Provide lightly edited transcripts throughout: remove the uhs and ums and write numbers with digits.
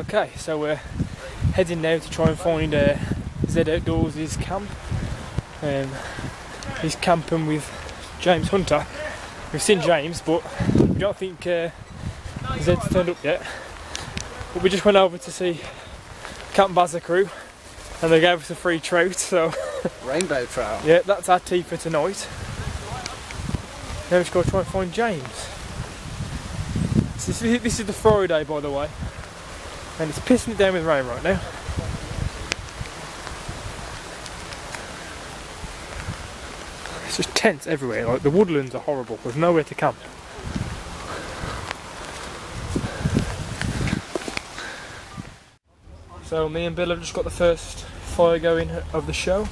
Okay, so we're heading now to try and find Zed Outdoors' camp. He's camping with James Hunter. We've seen James, but we don't think Zed's turned up yet. But we just went over to see Camp Bazza crew, and they gave us a free trout, so... Rainbow trout? Yeah, that's our tea for tonight. Now we've got to try and find James. So this is the Friday, by the way, and it's pissing it down with rain right now. It's just tents everywhere, like the woodlands are horrible, there's nowhere to camp. So me and Bill have just got the first fire going of the show.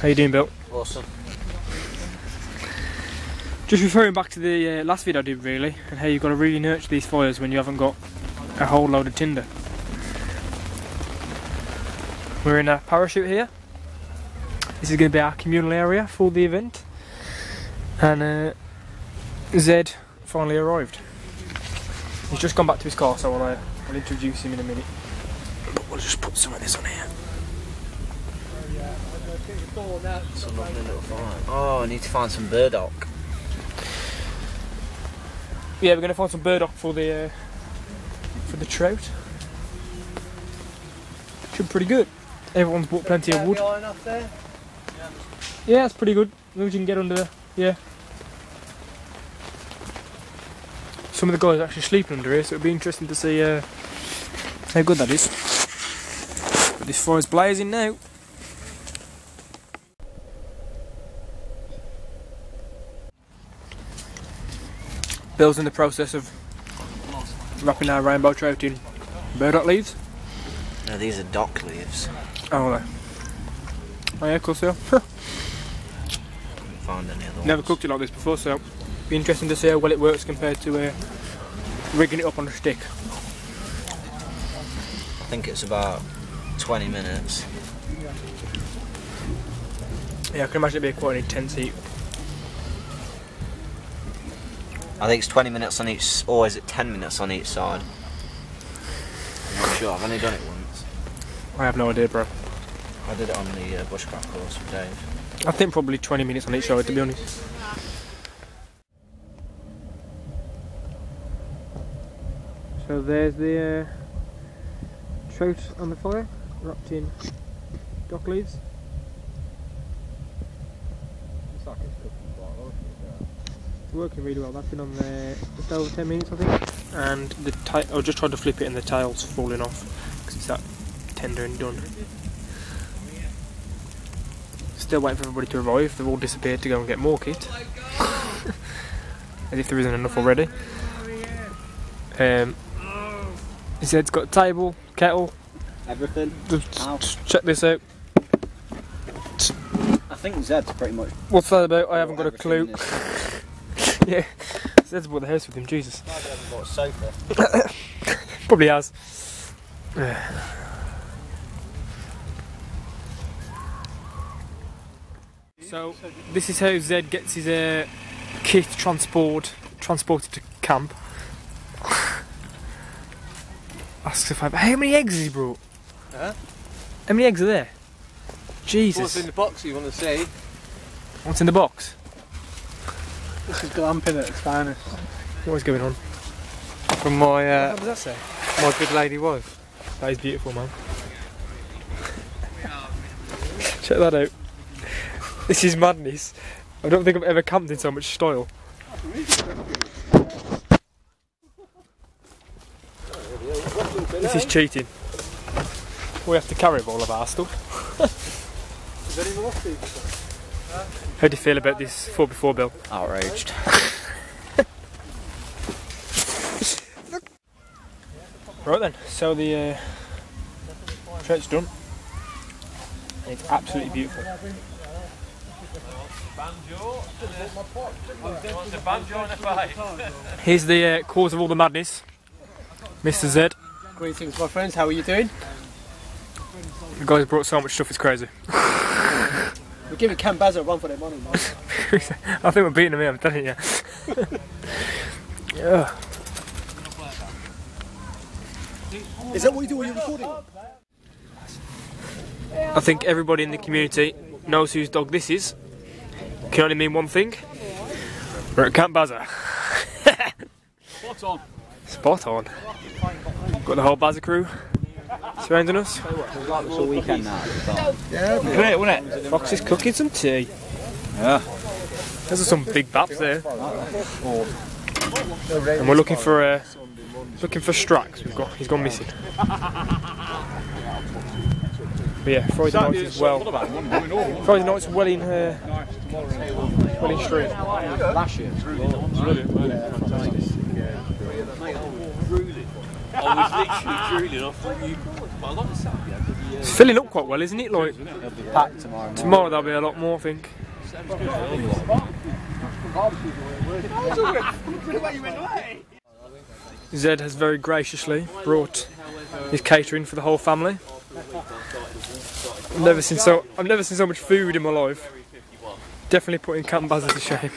How you doing, Bill? Awesome. Just referring back to the last video I did, really, and how you've got to really nurture these fires when you haven't got a whole load of tinder. We're in a parachute here. This is going to be our communal area for the event, and Zed finally arrived. He's just gone back to his car, so I'll introduce him in a minute. But we'll just put some of this on here. It's a lovely little fire. Oh, I need to find some burdock. Yeah, we're going to find some burdock for the trout. Should be pretty good. Everyone's bought plenty of wood. Yeah, it's pretty good. As long as you can get under there. Yeah. Some of the guys are actually sleeping under here, so it'll be interesting to see how good that is. But this fire's blazing now. Bill's in the process of wrapping our rainbow trout in burdock leaves. No, these are dock leaves. Oh, are they? Oh yeah, of course they are. Couldn't find any other ones. Never cooked it like this before, so it'll be interesting to see how well it works compared to rigging it up on a stick. I think it's about 20 minutes. Yeah, I can imagine it being quite an intense heat. I think it's 20 minutes on each, or is it 10 minutes on each side? I'm not sure, I've only done it once. I have no idea, bro. I did it on the bushcraft course with Dave. I think probably 20 minutes on each side, to be honest. So there's the trout on the fire, wrapped in dock leaves. It's working really well. That's been on there just over 10 minutes, I think. And the I just tried to flip it and the tail's falling off because it's that tender and done. Still waiting for everybody to arrive. They've all disappeared to go and get more kit. As if there isn't enough already. Zed's got a table, kettle. Everything. Just check this out. I think Zed's pretty much... What's that about? I haven't got a clue. Yeah, Zed's bought the house with him, Jesus. I haven't bought a sofa. Probably has. So, this is how Zed gets his kit transported to camp. Asks if how many eggs has he brought? Huh? How many eggs are there? Jesus. What's in the box you want to see? What's in the box? This is glamping at its finest. What is going on? From my What does that say? my good lady wife. That is beautiful, man. Check that out. This is madness. I don't think I've ever camped in so much style. This is cheating. We have to carry all of our stuff. How do you feel about this 4x4, Bill? Outraged. Right then, so the trout's done. And it's absolutely beautiful. Here's the cause of all the madness, Mr. Zed. Greetings, my friends. How are you doing? The guys brought so much stuff, it's crazy. We're giving Camp Bazza a run for their money, man. I think we're beating them here, I'm telling you. Yeah. Is that what you do when you're recording? I think everybody in the community knows whose dog this is. Can only mean one thing. We're at Camp Bazza. Spot on. Spot on. Got the whole Bazza crew surrounding us. It's all weekend now. Yeah, great, wasn't it? Fox is cooking some tea. Yeah. There's some big baps there. And we're looking for Strax. He's gone missing. But yeah, Friday night as well. Friday night's Welling Street. Last year. I was literally drooling off you. It's filling up quite well, isn't it? Like It'll be packed tomorrow. Tomorrow there'll be a lot more, I think. Zed has very graciously brought his catering for the whole family. I've never seen so much food in my life. Definitely putting Camp Bazza to shame.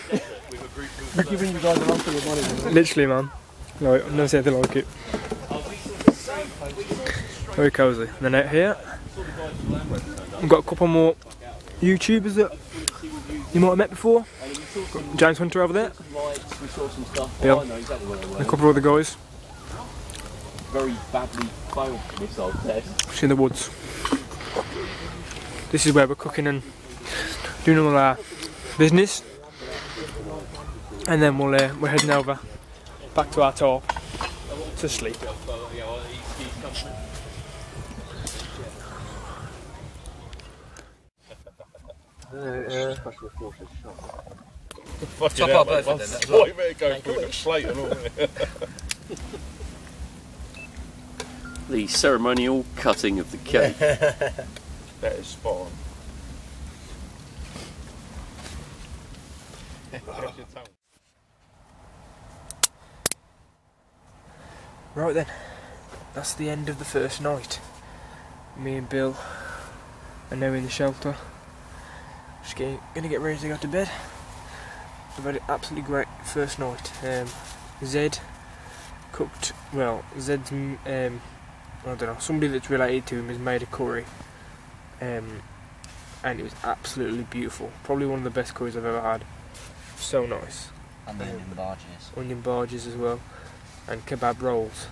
We're giving you guys a run for your money. Literally, man. No, I've never seen anything like it. Very cosy. And then out here, we've got a couple more YouTubers that you might have met before. Got James Hunter over there. Bill. And a couple of other guys. Very badly failed missile test. Just in the woods. This is where we're cooking and doing all our business. And then we're heading over back to our top to sleep. Top up both of them. Why you better go through the plate and all. The ceremonial cutting of the cake. That is spot on. Right then, that's the end of the first night. Me and Bill are now in the shelter. Just gonna get ready to go to bed. We've had an absolutely great first night. Zed cooked, well, Zed's, I don't know, somebody that's related to him has made a curry. And it was absolutely beautiful. Probably one of the best curries I've ever had. So nice. And the onion barges. Onion barges as well. And kebab rolls.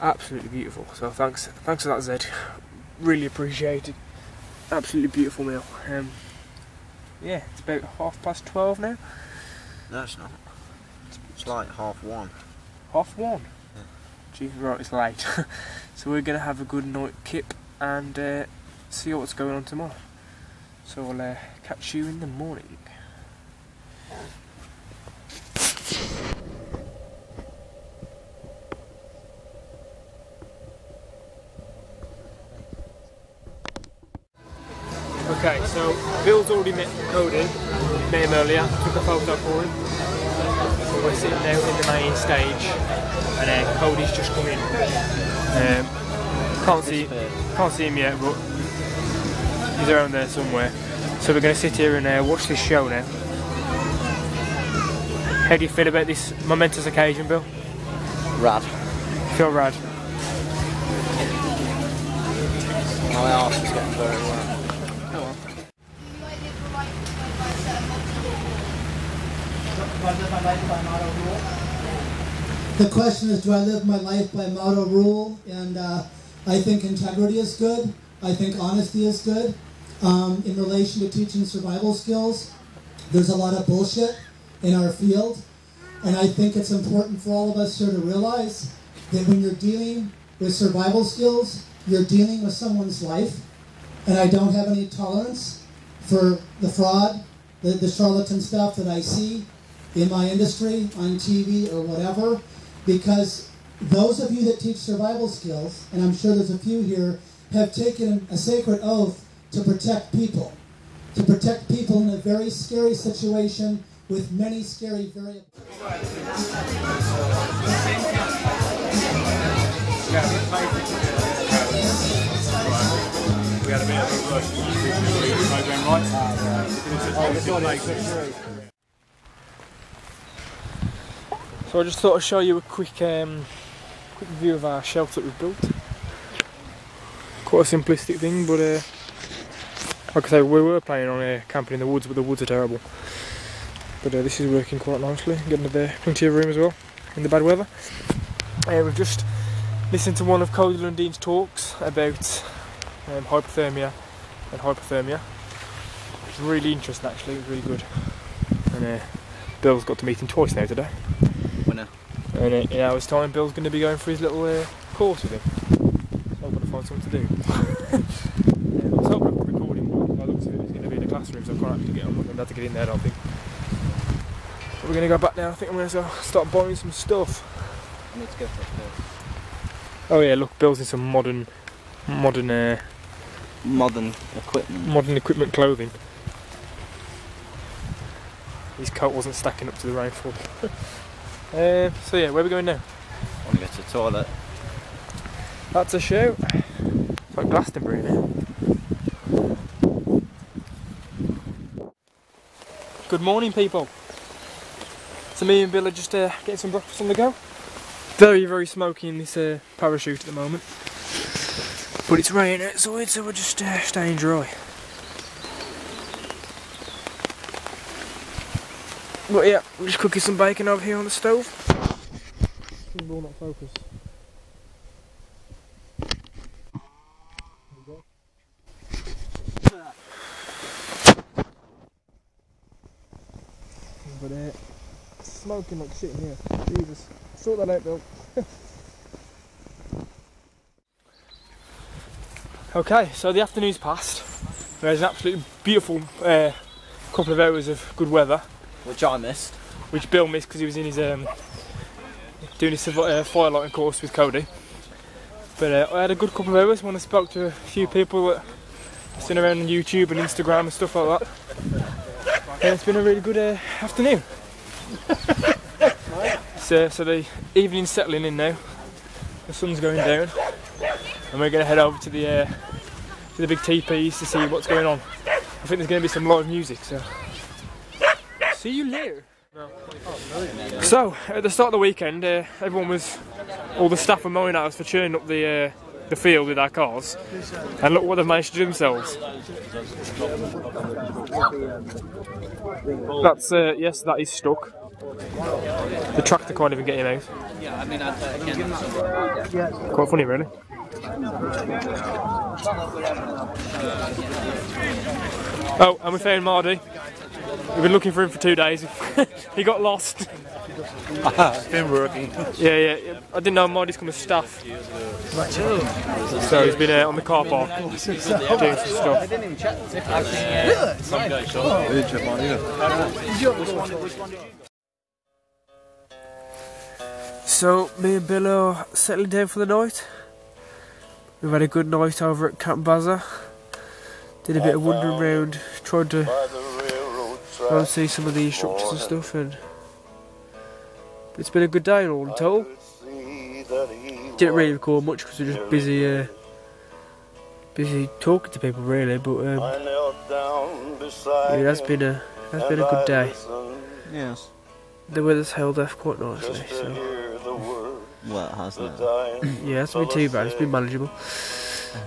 Absolutely beautiful. So thanks for that, Zed. Really appreciated. Absolutely beautiful meal. Yeah, it's about 12:30 now. No, it's not. It's like 1:30. 1:30? Yeah. Gee, right, it's late. So we're gonna have a good night kip and see what's going on tomorrow. So I'll catch you in the morning. Okay, so Bill's already met Cody, met him earlier, took a photo for him. So we're sitting now in the main stage and Cody's just come in. Can't see him yet, but he's around there somewhere. So we're going to sit here and watch this show now. How do you feel about this momentous occasion, Bill? Rad. Feel rad? My arse is getting very wet. The question is, do I live my life by motto rule? And I think integrity is good. I think honesty is good. In relation to teaching survival skills, there's a lot of bullshit in our field. And I think it's important for all of us here to realize that when you're dealing with survival skills, you're dealing with someone's life. And I don't have any tolerance for the fraud, the charlatan stuff that I see in my industry, on TV or whatever, because those of you that teach survival skills, and I'm sure there's a few here, have taken a sacred oath to protect people in a very scary situation with many scary variables. We had a bit of a rush to the program, right? So I just thought I'd show you a quick quick view of our shelter that we've built. Quite a simplistic thing, but like I say, we were planning on camping in the woods, but the woods are terrible. But this is working quite nicely, getting there plenty of room as well in the bad weather. We've just listened to one of Cody Lundine's talks about hypothermia and hypothermia. It's really interesting actually, it was really good. And Bill's got to meet him twice now today. Winner. And in an hour's time Bill's going to be going for his little course with him. So I've got to find something to do. I was hoping I could record him, but by the looks of it, it's going to be in the classroom, so I can't actually get on. I'm going to have to get in there, I don't think. But we're going to go back now. I think I'm going to start buying some stuff. I need to go first. Oh yeah, look, Bill's in some modern equipment clothing. His coat wasn't stacking up to the rainfall. So yeah, where are we going now? I want to go to the toilet. That's a show. It's like Glastonbury now. Good morning, people. So me and Bill are just getting some breakfast on the go. Very, very smoky in this parachute at the moment. But it's raining outside, so we're just staying dry. But yeah, we're just cooking some bacon over here on the stove. It will not focus. But smoking like shit in here. Jesus. Sort that out, Bill. Okay, so the afternoon's passed. There's an absolutely beautiful couple of hours of good weather. Which I missed. Which Bill missed because he was in his doing his firelighting course with Cody. But I had a good couple of hours when I spoke to a few people that I've seen around on YouTube and Instagram and stuff like that. And it's been a really good afternoon. So the evening's settling in now. The sun's going down, and we're going to head over to the big teepees to see what's going on. I think there's going to be some live music. So see you later. So at the start of the weekend, all the staff were mowing at us for churning up the field with our cars, and look what they've managed to do themselves. That's yes, that is stuck. The tractor can't even get him out. Yeah, I mean, again, quite funny, really. Oh, and we found Mardy. We've been looking for him for 2 days. He got lost. It's been working. Yeah. I didn't know Mardy's come as staff. So he's been on the car park doing some stuff. I didn't even check the ticket. I didn't check mine either. So me and Bill are settling down for the night. We've had a good night over at Camp Baza. Did a bit of wandering around, tried to go and see some of the structures and stuff, and it's been a good day all in total. Didn't really record much because we're just busy talking to people really, but yeah, that's been a good day. Yes. The weather's held off quite nicely, so Well, it hasn't it? yeah, it's been too bad. It's been manageable.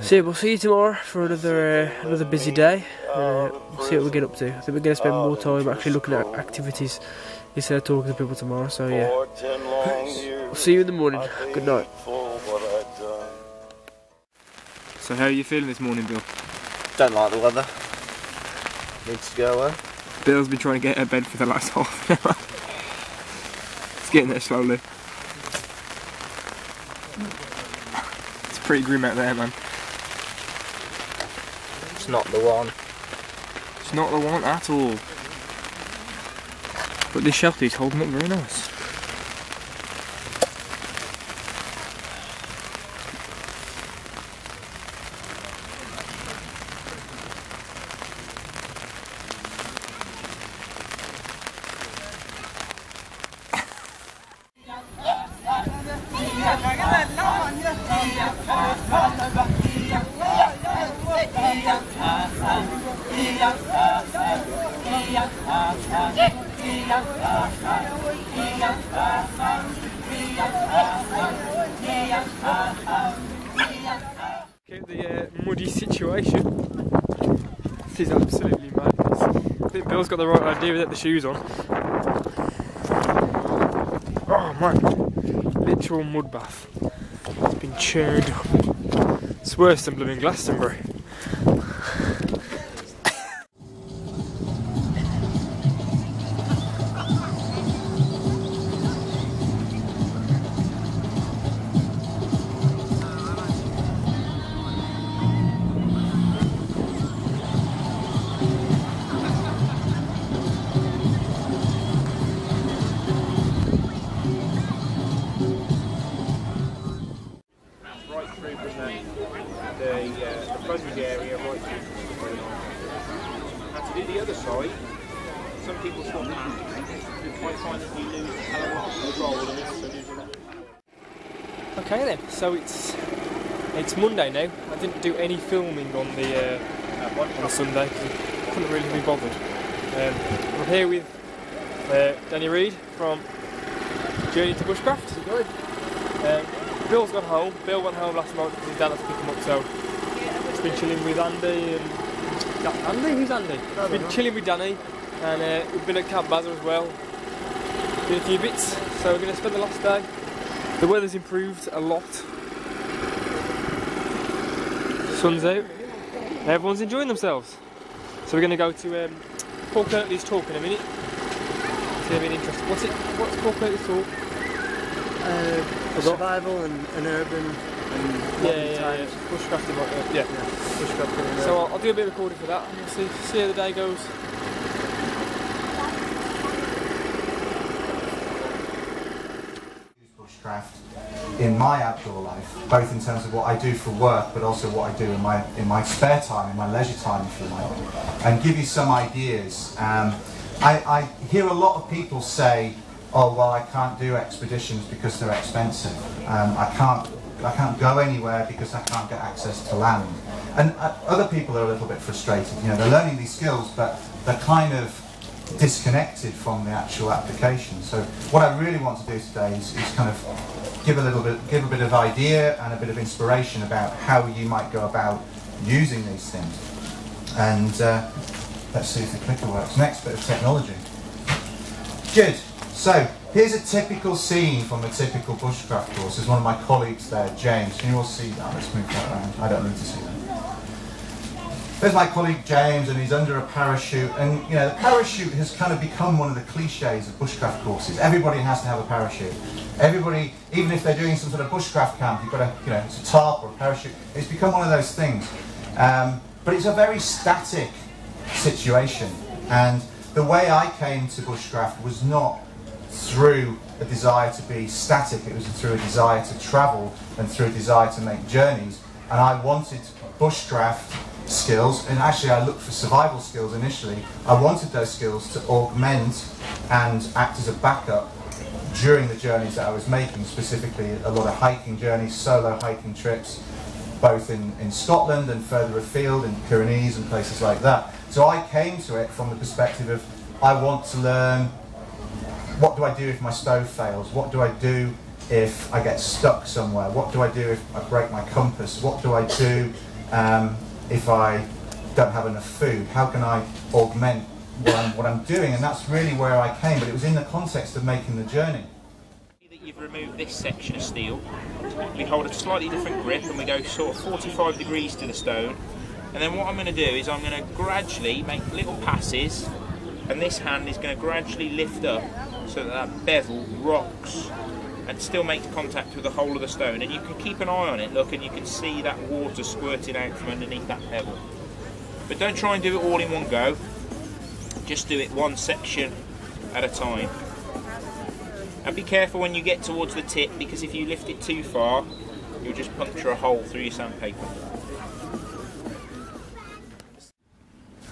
So yeah, we'll see you tomorrow for another busy day. We'll see what we get up to. I think we're going to spend more time actually looking at activities instead of talking to people tomorrow. So yeah, we'll see you in the morning. Good night. So how are you feeling this morning, Bill? Don't like the weather. Needs to go away. Bill's been trying to get out of bed for the last half an hour. It's getting there slowly. It's pretty grim out there, man. It's not the one. It's not the one at all. But this shelter is holding up very nice. parachute. This is absolutely madness. I think Bill's got the right idea without the shoes on. Oh man, literal mud bath. It's been churned up. It's worse than blooming Glastonbury. The frontage area right through to the and to do the other side, some people swap hands. I find that you lose a hell of a lot of control and also lose a lot of power. Okay then, so it's Monday now. I didn't do any filming on the Sunday because I couldn't really be bothered. I'm here with Danny Reid from Journey to Bushcraft. Bill's gone home. Bill went home last night because his dad had to pick him up, so he's been chilling with Andy and... Andy? Who's Andy? He's been chilling with Danny, and we've been at Camp Bazza as well. Doing a few bits, so we're going to spend the last day. The weather's improved a lot. Sun's out. Everyone's enjoying themselves. So we're going to go to Paul Kirtley's talk in a minute. It's going to be interesting. What's Paul Kirtley's talk? Survival and urban and modern times. Bushcrafting, yeah. Bushcrafting. So I'll do a bit of recording for that and we'll see how the day goes. Bushcraft in my outdoor life, both in terms of what I do for work, but also what I do in my spare time, in my leisure time, if you like, and give you some ideas. I hear a lot of people say, "Oh well, I can't do expeditions because they're expensive. I can't go anywhere because I can't get access to land." And other people are a little bit frustrated. You know, they're learning these skills, but they're kind of disconnected from the actual application. So what I really want to do today is kind of give a bit of idea and a bit of inspiration about how you might go about using these things. And let's see if the clicker works. Next bit of technology. Good. So here's a typical scene from a typical bushcraft course. There's one of my colleagues there, James. Can you all see that? Let's move that around. I don't need to see that. There's my colleague James, and he's under a parachute. And you know, the parachute has kind of become one of the cliches of bushcraft courses. Everybody has to have a parachute. Everybody, even if they're doing some sort of bushcraft camp, you've got a, you know, it's a tarp or a parachute. It's become one of those things. But it's a very static situation. And the way I came to bushcraft was not through a desire to be static, it was through a desire to travel and through a desire to make journeys. And I wanted bushcraft skills, and actually I looked for survival skills initially. I wanted those skills to augment and act as a backup during the journeys that I was making, specifically a lot of hiking journeys, solo hiking trips, both in Scotland and further afield, in the Pyrenees and places like that. So I came to it from the perspective of, I want to learn, what do I do if my stove fails? What do I do if I get stuck somewhere? What do I do if I break my compass? What do I do if I don't have enough food? How can I augment what I'm doing? And that's really where I came, but it was in the context of making the journey. You've removed this section of steel. We hold a slightly different grip and we go sort of 45 degrees to the stone. And then what I'm going to do is I'm going to gradually make little passes, and this hand is going to gradually lift up so that bevel rocks and still makes contact with the whole of the stone. And you can keep an eye on it, look, and you can see that water squirting out from underneath that pebble. But don't try and do it all in one go. Just do it one section at a time. And be careful when you get towards the tip, because if you lift it too far, you'll just puncture a hole through your sandpaper.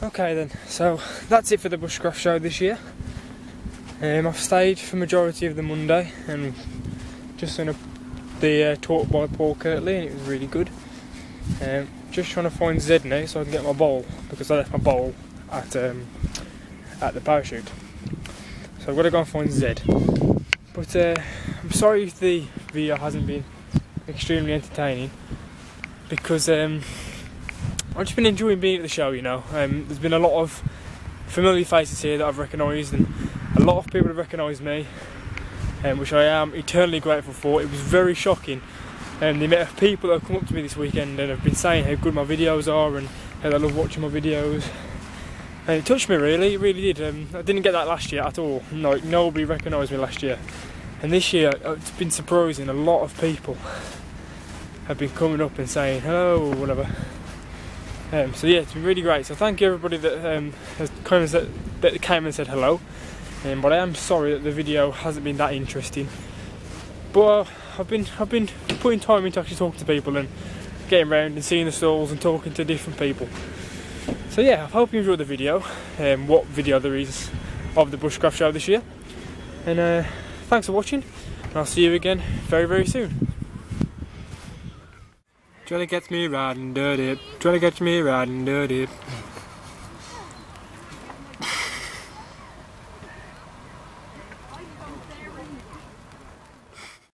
Okay then, so that's it for the Bushcraft show this year. I've stayed for the majority of the Monday and just done the talk by Paul Kirtley, and it was really good. Just trying to find Zed now so I can get my bowl, because I left my bowl at the parachute. So I've got to go and find Zed. But I'm sorry if the video hasn't been extremely entertaining, because I've just been enjoying being at the show, you know. There's been a lot of familiar faces here that I've recognised, and a lot of people have recognised me, which I am eternally grateful for. It was very shocking, the amount of people that have come up to me this weekend and have been saying how good my videos are and how they love watching my videos. And it touched me really, it really did. I didn't get that last year at all. No, nobody recognised me last year. And this year, it's been surprising. A lot of people have been coming up and saying hello or whatever. So yeah, it's been really great. So thank you everybody that came and said hello. But I am sorry that the video hasn't been that interesting. But I've been putting time into actually talking to people and getting around and seeing the stalls and talking to different people. So yeah, I hope you enjoyed the video. What video there is of the Bushcraft show this year. And thanks for watching. And I'll see you again very, very soon. Trying to get me riding dirty, trying to get me riding dirty.